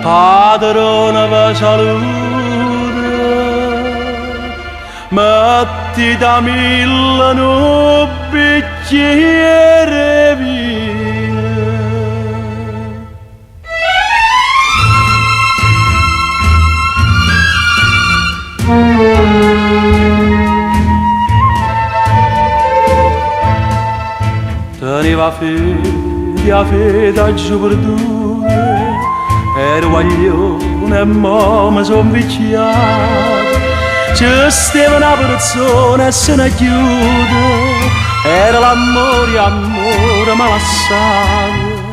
padrona va saluta, metti da mille un bicchiere vino. Teneva fede a giù per due, ero guaglione e mo mi son vicchiato. C'è stava una persona e se ne chiude, era l'amore, amore malassato.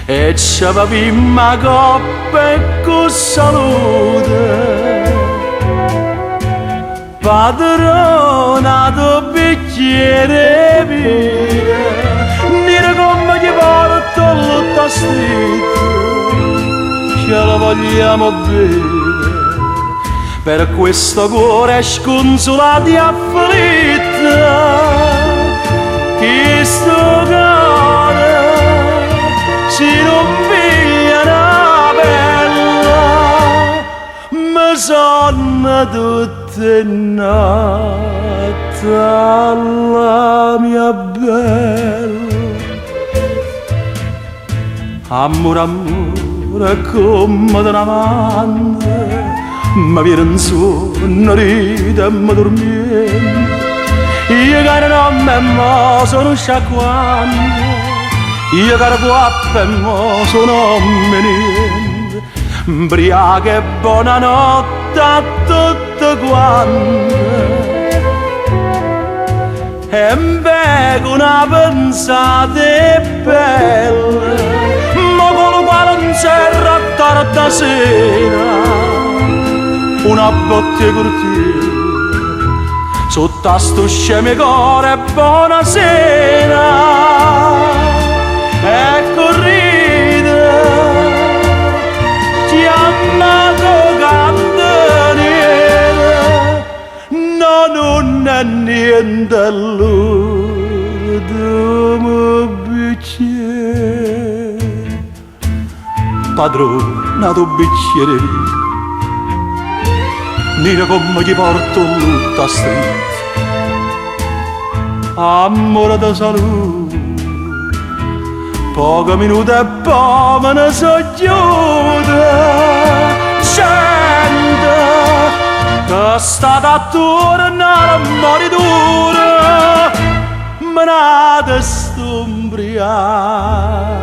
E ci papimmo a coppa e con salute. Padrona do bicchiere vino, dire come gli porto tutta stretta, ce la vogliamo bene, per questo cuore sconsolato e afflitto, che sto cuore si non piglia una bella, mi sono tutte nata la mia bella. Amore, amore, come da un'amante, ma viene un sonno, ride e mi dormiendo. Io che non me mo sono sciacquando, io che guappa e mo sono niente. Briaca e buonanotte a tutte quante, e bevo una pensata bella, ma con lo quale non serra tarda sera, una botte cortile sotto a sto scemo cuore, buonasera, ecco ride, ti hanno candeliere, no, non è niente all'ultimo bicchiere. Padrona do bicchiere vino, dire come gli porto tutta stretta, amore da salute, pochi minuti e poi me ne so chiusa. Sente che sta da tornare a moritura, me ne sto umbriaca,